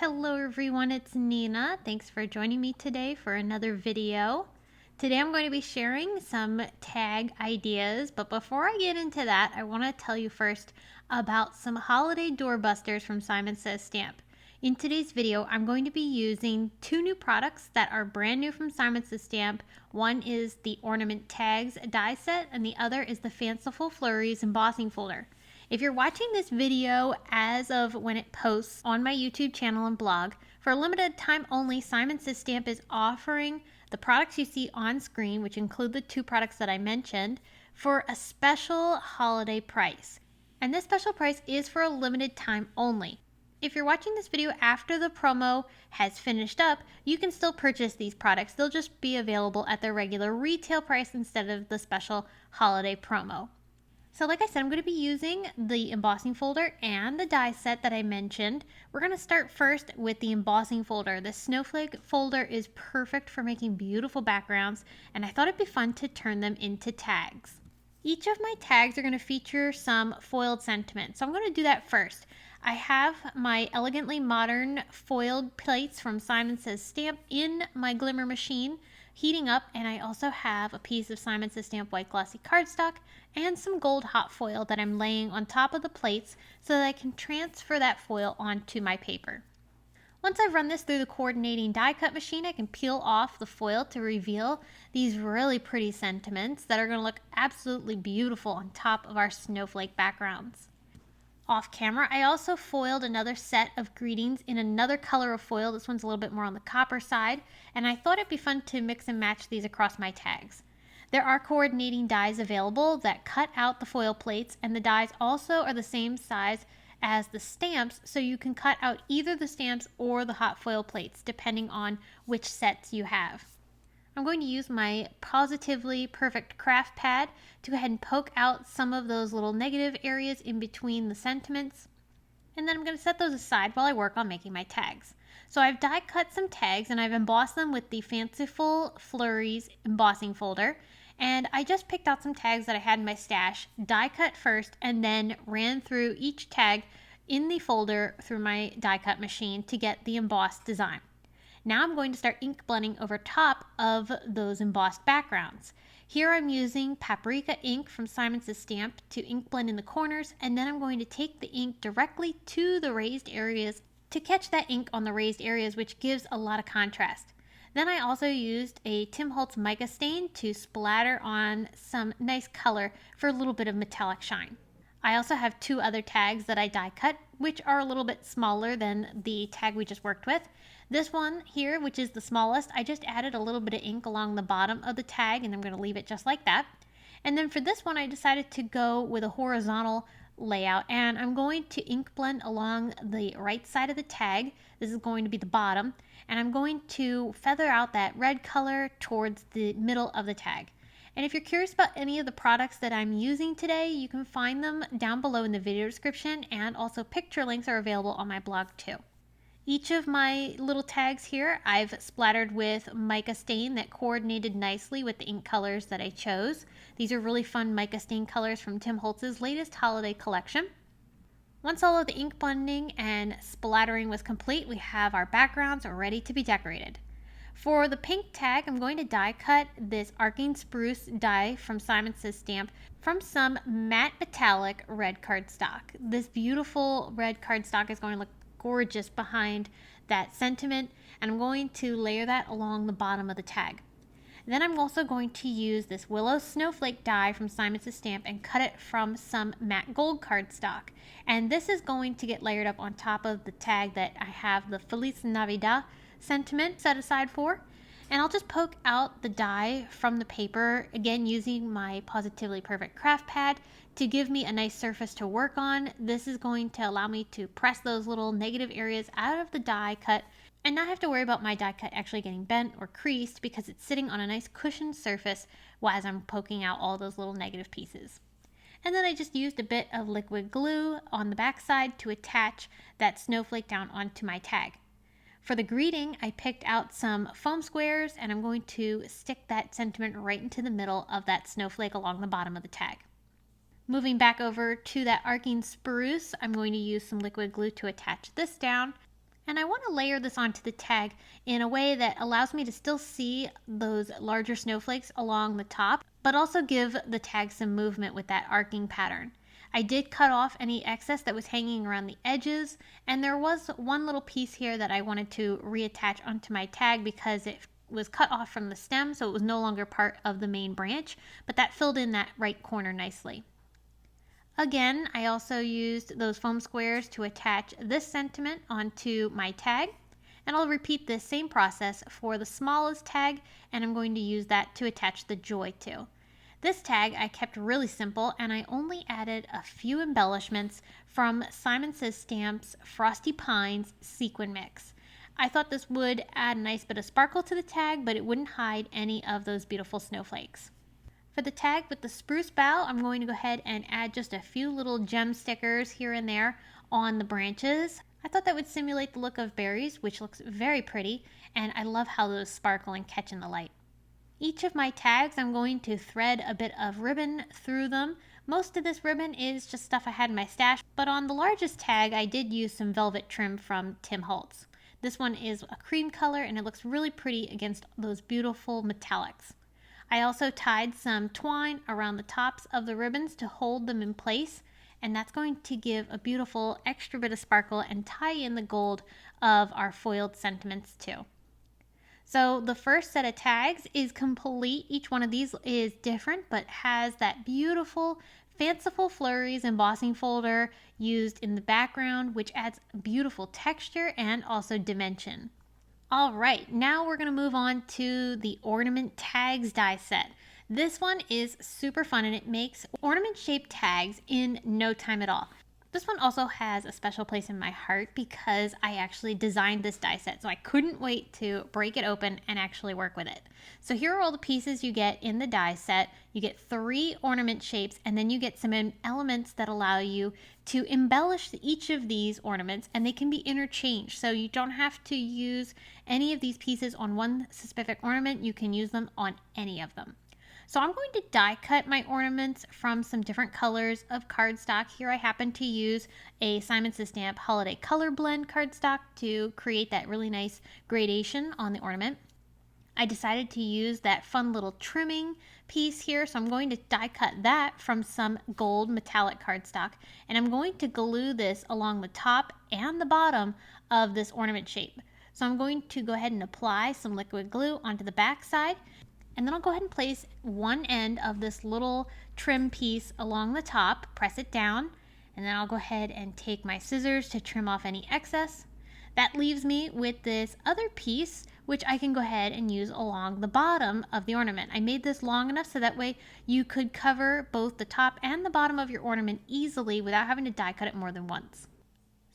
Hello everyone, it's Nina. Thanks for joining me today for another video. Today I'm going to be sharing some tag ideas, but before I get into that, I want to tell you first about some holiday doorbusters from Simon Says Stamp. In today's video, I'm going to be using two new products that are brand new from Simon Says Stamp. One is the Ornament Tags die set, and the other is the Fanciful Flurries embossing folder. If you're watching this video as of when it posts on my YouTube channel and blog, for a limited time only, Simon Says Stamp is offering the products you see on screen, which include the two products that I mentioned, for a special holiday price. And this special price is for a limited time only. If you're watching this video after the promo has finished up, you can still purchase these products. They'll just be available at their regular retail price instead of the special holiday promo. So like I said, I'm going to be using the embossing folder and the die set that I mentioned. We're going to start first with the embossing folder. The Snowflake folder is perfect for making beautiful backgrounds, and I thought it'd be fun to turn them into tags. Each of my tags are going to feature some foiled sentiment, so I'm going to do that first. I have my elegantly modern foiled plates from Simon Says Stamp in my glimmer machine heating up, and I also have a piece of Simon Says Stamp white glossy cardstock and some gold hot foil that I'm laying on top of the plates so that I can transfer that foil onto my paper. Once I've run this through the coordinating die cut machine, I can peel off the foil to reveal these really pretty sentiments that are going to look absolutely beautiful on top of our snowflake backgrounds. Off camera, I also foiled another set of greetings in another color of foil. This one's a little bit more on the copper side, and I thought it'd be fun to mix and match these across my tags. There are coordinating dies available that cut out the foil plates, and the dies also are the same size as the stamps, so you can cut out either the stamps or the hot foil plates depending on which sets you have. I'm going to use my Pawsitively Perfect Craft Pad to go ahead and poke out some of those little negative areas in between the sentiments. And then I'm going to set those aside while I work on making my tags. So I've die cut some tags and I've embossed them with the Fanciful Flurries embossing folder. And I just picked out some tags that I had in my stash, die cut first, and then ran through each tag in the folder through my die cut machine to get the embossed design. Now I'm going to start ink blending over top of those embossed backgrounds. Here I'm using Paprika ink from Simon Says Stamp to ink blend in the corners, and then I'm going to take the ink directly to the raised areas to catch that ink on the raised areas, which gives a lot of contrast. Then I also used a Tim Holtz mica stain to splatter on some nice color for a little bit of metallic shine. I also have two other tags that I die cut, which are a little bit smaller than the tag we just worked with. This one here, which is the smallest, I just added a little bit of ink along the bottom of the tag, and I'm going to leave it just like that. And then for this one, I decided to go with a horizontal layout, and I'm going to ink blend along the right side of the tag. This is going to be the bottom, and I'm going to feather out that red color towards the middle of the tag. And if you're curious about any of the products that I'm using today, you can find them down below in the video description, and also picture links are available on my blog too. Each of my little tags here I've splattered with mica stain that coordinated nicely with the ink colors that I chose. These are really fun mica stain colors from Tim Holtz's latest holiday collection. Once all of the ink blending and splattering was complete, we have our backgrounds ready to be decorated. For the pink tag, I'm going to die cut this Arcing Spruce die from Simon Says Stamp from some matte metallic red cardstock. This beautiful red cardstock is going to look gorgeous behind that sentiment, and I'm going to layer that along the bottom of the tag. Then I'm also going to use this Willow Snowflake die from Simon Says Stamp and cut it from some matte gold cardstock. And this is going to get layered up on top of the tag that I have the Feliz Navidad sentiment set aside for. And I'll just poke out the die from the paper, again using my Pawsitively Perfect Craft Pad to give me a nice surface to work on. This is going to allow me to press those little negative areas out of the die cut and not have to worry about my die cut actually getting bent or creased because it's sitting on a nice cushioned surface as I'm poking out all those little negative pieces. And then I just used a bit of liquid glue on the back side to attach that snowflake down onto my tag. For the greeting, I picked out some foam squares, and I'm going to stick that sentiment right into the middle of that snowflake along the bottom of the tag. Moving back over to that Arcing Spruce, I'm going to use some liquid glue to attach this down. And I want to layer this onto the tag in a way that allows me to still see those larger snowflakes along the top, but also give the tag some movement with that arcing pattern. I did cut off any excess that was hanging around the edges, and there was one little piece here that I wanted to reattach onto my tag because it was cut off from the stem, so it was no longer part of the main branch, but that filled in that right corner nicely. Again, I also used those foam squares to attach this sentiment onto my tag, and I'll repeat this same process for the smallest tag, and I'm going to use that to attach the joy to. This tag I kept really simple, and I only added a few embellishments from Simon Says Stamp's Frosty Pines sequin mix. I thought this would add a nice bit of sparkle to the tag, but it wouldn't hide any of those beautiful snowflakes. For the tag with the spruce bough, I'm going to go ahead and add just a few little gem stickers here and there on the branches. I thought that would simulate the look of berries, which looks very pretty, and I love how those sparkle and catch in the light. Each of my tags, I'm going to thread a bit of ribbon through them. Most of this ribbon is just stuff I had in my stash, but on the largest tag, I did use some velvet trim from Tim Holtz. This one is a cream color, and it looks really pretty against those beautiful metallics. I also tied some twine around the tops of the ribbons to hold them in place, and that's going to give a beautiful extra bit of sparkle and tie in the gold of our foiled sentiments too. So the first set of tags is complete. Each one of these is different, but has that beautiful Fanciful Flurries embossing folder used in the background, which adds beautiful texture and also dimension. All right, now we're going to move on to the Ornament Tags die set. This one is super fun, and it makes ornament shaped tags in no time at all. This one also has a special place in my heart because I actually designed this die set, so I couldn't wait to break it open and actually work with it. So here are all the pieces you get in the die set. You get 3 ornament shapes, and then you get some elements that allow you to embellish each of these ornaments, and they can be interchanged. So you don't have to use any of these pieces on one specific ornament. You can use them on any of them. So I'm going to die cut my ornaments from some different colors of cardstock. Here I happen to use a Simon Says Stamp Holiday Color Blend cardstock to create that really nice gradation on the ornament. I decided to use that fun little trimming piece here, so I'm going to die cut that from some gold metallic cardstock, and I'm going to glue this along the top and the bottom of this ornament shape. So I'm going to go ahead and apply some liquid glue onto the back side, and then I'll go ahead and place one end of this little trim piece along the top, press it down, and then I'll go ahead and take my scissors to trim off any excess. That leaves me with this other piece, which I can go ahead and use along the bottom of the ornament. I made this long enough so that way you could cover both the top and the bottom of your ornament easily without having to die cut it more than once.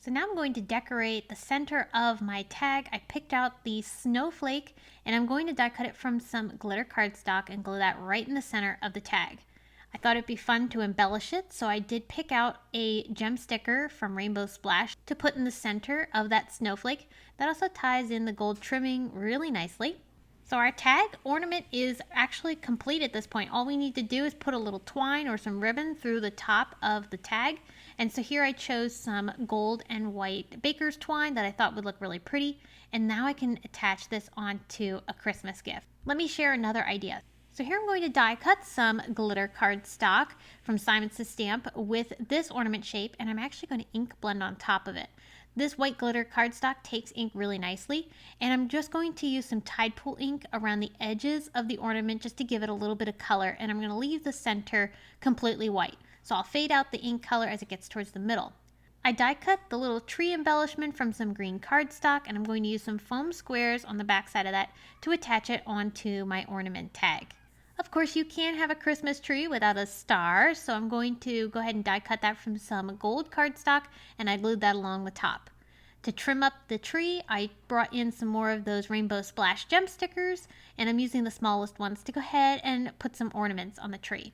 So now I'm going to decorate the center of my tag. I picked out the Snowflake, and I'm going to die cut it from some glitter cardstock and glue that right in the center of the tag. I thought it'd be fun to embellish it, so I did pick out a gem sticker from Rainbow Splash to put in the center of that snowflake. That also ties in the gold trimming really nicely. So our tag ornament is actually complete at this point. All we need to do is put a little twine or some ribbon through the top of the tag. And so here I chose some gold and white baker's twine that I thought would look really pretty. And now I can attach this onto a Christmas gift. Let me share another idea. So here I'm going to die cut some glitter cardstock from Simon Says Stamp with this ornament shape, and I'm actually going to ink blend on top of it. This white glitter cardstock takes ink really nicely, and I'm just going to use some TIDEPOOL ink around the edges of the ornament just to give it a little bit of color, and I'm going to leave the center completely white. So I'll fade out the ink color as it gets towards the middle. I die cut the little tree embellishment from some green cardstock, and I'm going to use some foam squares on the back side of that to attach it onto my ornament tag. Of course, you can't have a Christmas tree without a star, so I'm going to go ahead and die cut that from some gold cardstock, and I glued that along the top. To trim up the tree, I brought in some more of those Rainbow Splash gem stickers, and I'm using the smallest ones to go ahead and put some ornaments on the tree.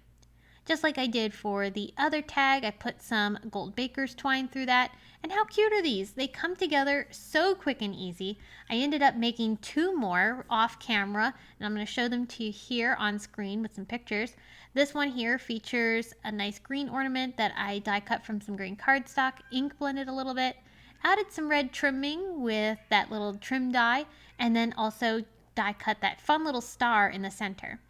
Just like I did for the other tag, I put some gold baker's twine through that. And how cute are these? They come together so quick and easy. I ended up making 2 more off camera, and I'm going to show them to you here on screen with some pictures. This one here features a nice green ornament that I die cut from some green cardstock, ink blended a little bit. Added some red trimming with that little trim die, and then also die cut that fun little star in the center.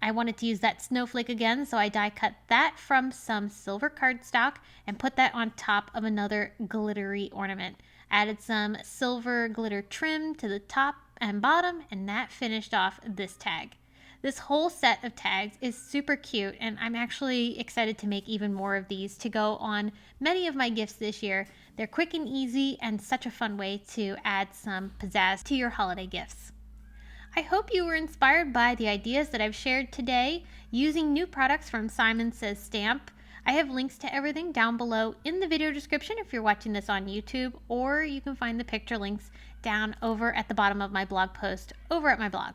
I wanted to use that snowflake again, so I die cut that from some silver cardstock and put that on top of another glittery ornament. Added some silver glitter trim to the top and bottom, and that finished off this tag. This whole set of tags is super cute, and I'm actually excited to make even more of these to go on many of my gifts this year. They're quick and easy and such a fun way to add some pizzazz to your holiday gifts. I hope you were inspired by the ideas that I've shared today using new products from Simon Says Stamp. I have links to everything down below in the video description if you're watching this on YouTube, or you can find the picture links down over at the bottom of my blog post over at my blog.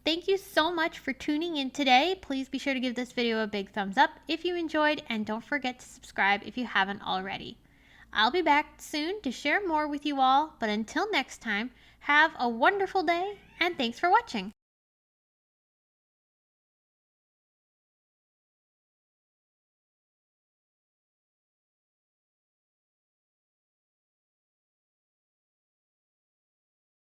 Thank you so much for tuning in today. Please be sure to give this video a big thumbs up if you enjoyed, and don't forget to subscribe if you haven't already. I'll be back soon to share more with you all, but until next time, have a wonderful day, and thanks for watching.